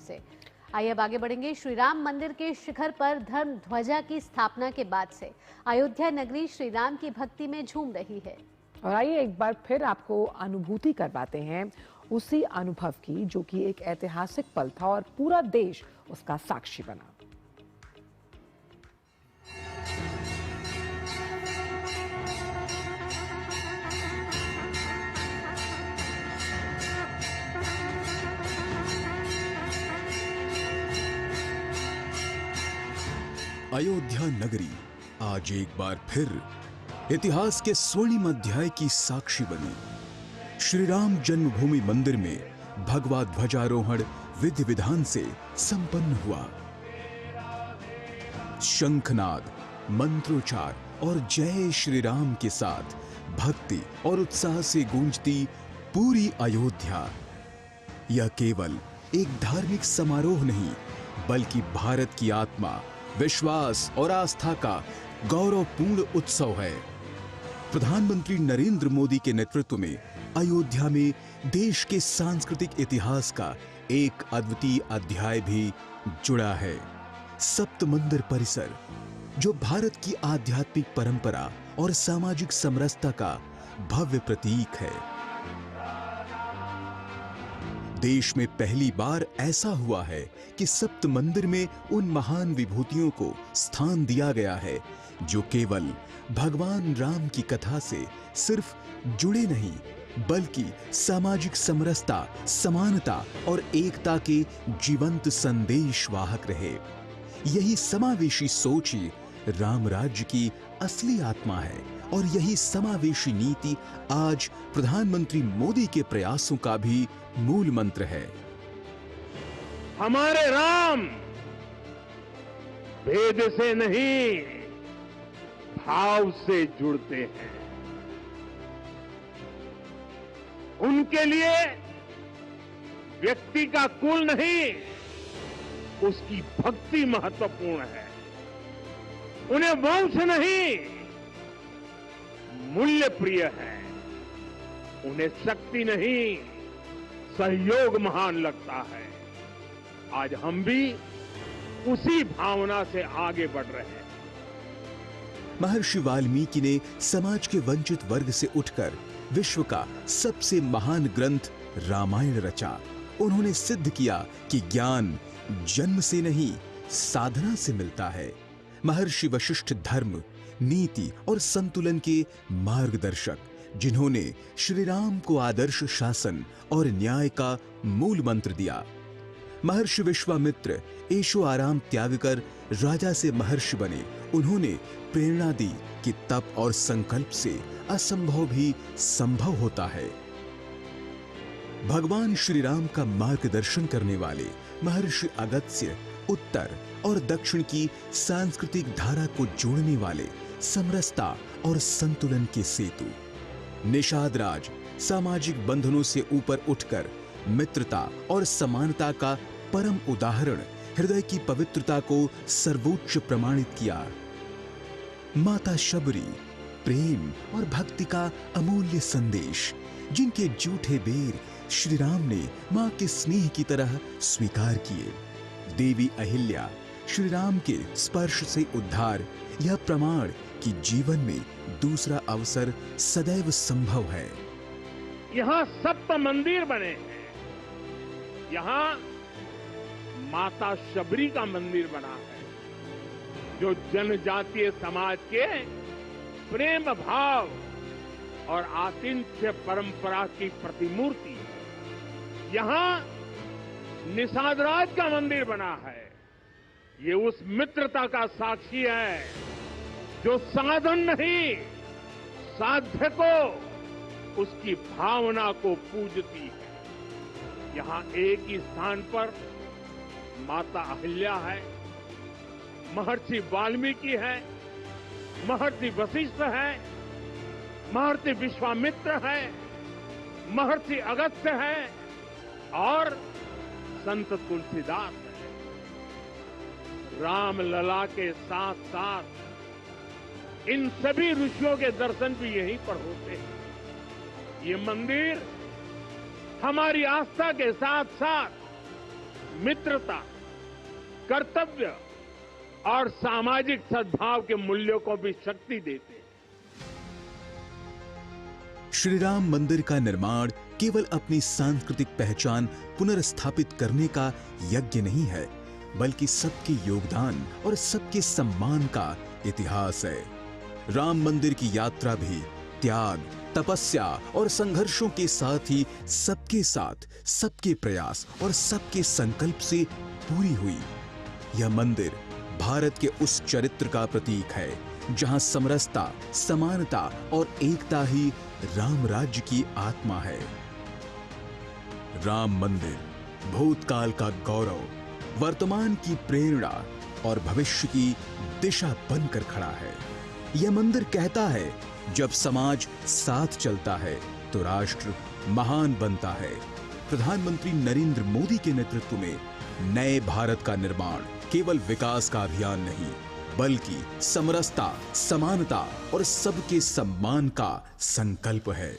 से। आइए अब आगे बढ़ेंगे। श्री राम मंदिर के शिखर पर धर्म ध्वजा की स्थापना के बाद से अयोध्या नगरी श्री राम की भक्ति में झूम रही है। और आइए एक बार फिर आपको अनुभूति करवाते हैं उसी अनुभव की, जो कि एक ऐतिहासिक पल था और पूरा देश उसका साक्षी बना। अयोध्या नगरी आज एक बार फिर इतिहास के स्वर्णिम अध्याय की साक्षी बनी। श्री राम जन्मभूमि मंदिर में भगवा ध्वजारोहण विधि विधान से संपन्न हुआ। शंखनाद, मंत्रोच्चार और जय श्री राम के साथ भक्ति और उत्साह से गूंजती पूरी अयोध्या। यह केवल एक धार्मिक समारोह नहीं, बल्कि भारत की आत्मा, विश्वास और आस्था का गौरवपूर्ण उत्सव है। प्रधानमंत्री नरेंद्र मोदी के नेतृत्व में अयोध्या में देश के सांस्कृतिक इतिहास का एक अद्वितीय अध्याय भी जुड़ा है। सप्त मंदिर परिसर, जो भारत की आध्यात्मिक परंपरा और सामाजिक समरसता का भव्य प्रतीक है। देश में पहली बार ऐसा हुआ है कि सप्त मंदिर में उन महान विभूतियों को स्थान दिया गया है जो केवल भगवान राम की कथा से सिर्फ जुड़े नहीं, बल्कि सामाजिक समरसता, समानता और एकता के जीवंत संदेश वाहक रहे। यही समावेशी सोच ही राम राज्य की असली आत्मा है और यही समावेशी नीति आज प्रधानमंत्री मोदी के प्रयासों का भी मूल मंत्र है। हमारे राम भेद से नहीं, भाव से जुड़ते हैं। उनके लिए व्यक्ति का कुल नहीं, उसकी भक्ति महत्वपूर्ण है। उन्हें वंश नहीं, मूल्य प्रिय है। उन्हें शक्ति नहीं, सहयोग महान लगता है। आज हम भी उसी भावना से आगे बढ़ रहे हैं। महर्षि वाल्मीकि ने समाज के वंचित वर्ग से उठकर विश्व का सबसे महान ग्रंथ रामायण रचा। उन्होंने सिद्ध किया कि ज्ञान जन्म से नहीं, साधना से मिलता है। महर्षि वशिष्ठ धर्म, नीति और संतुलन के मार्गदर्शक, जिन्होंने श्री राम को आदर्श शासन और न्याय का मूल मंत्र दिया। महर्षि विश्वामित्र ऐशो आराम त्याग कर राजा से महर्षि बने। उन्होंने प्रेरणा दी कि तप और संकल्प से असंभव भी संभव होता है। भगवान श्री राम का मार्गदर्शन करने वाले महर्षि अगस्त्य उत्तर और दक्षिण की सांस्कृतिक धारा को जोड़ने वाले समरसता और संतुलन के सेतु। निषाद राज सामाजिक बंधनों से ऊपर उठकर मित्रता और समानता का परम उदाहरण, हृदय की पवित्रता को सर्वोच्च प्रमाणित किया। माता शबरी प्रेम और भक्ति का अमूल्य संदेश, जिनके जूठे बेर श्री राम ने मां के स्नेह की तरह स्वीकार किए। देवी अहिल्या श्री राम के स्पर्श से उद्धार, यह प्रमाण कि जीवन में दूसरा अवसर सदैव संभव है। यहां सप्त मंदिर बने हैं। यहां माता शबरी का मंदिर बना है, जो जनजातीय समाज के प्रेम भाव और आतिथ्य परंपरा की प्रतिमूर्ति है। यहां निषादराज का मंदिर बना है। ये उस मित्रता का साक्षी है जो साधन नहीं, साध्य को, उसकी भावना को पूजती है। यहां एक ही स्थान पर माता अहिल्या है, महर्षि वाल्मीकि है, महर्षि वशिष्ठ है, महर्षि विश्वामित्र है, महर्षि अगस्त्य है और संत तुलसीदास है। राम लला के साथ साथ इन सभी ऋषियों के दर्शन भी यहीं पर होते हैं। ये मंदिर हमारी आस्था के साथ साथ मित्रता, कर्तव्य और सामाजिक सद्भाव के मूल्यों को भी शक्ति देते हैं। श्री राम मंदिर का निर्माण केवल अपनी सांस्कृतिक पहचान पुनर्स्थापित करने का यज्ञ नहीं है, बल्कि सबके योगदान और सबके सम्मान का इतिहास है। राम मंदिर की यात्रा भी त्याग, तपस्या और संघर्षों के साथ ही सबके साथ, सबके प्रयास और सबके संकल्प से पूरी हुई। यह मंदिर भारत के उस चरित्र का प्रतीक है जहां समरसता, समानता और एकता ही राम राज्य की आत्मा है। राम मंदिर भूतकाल का गौरव, वर्तमान की प्रेरणा और भविष्य की दिशा बनकर खड़ा है। यह मंदिर कहता है, जब समाज साथ चलता है तो राष्ट्र महान बनता है। प्रधानमंत्री नरेंद्र मोदी के नेतृत्व में नए भारत का निर्माण केवल विकास का अभियान नहीं, बल्कि समरसता, समानता और सबके सम्मान का संकल्प है।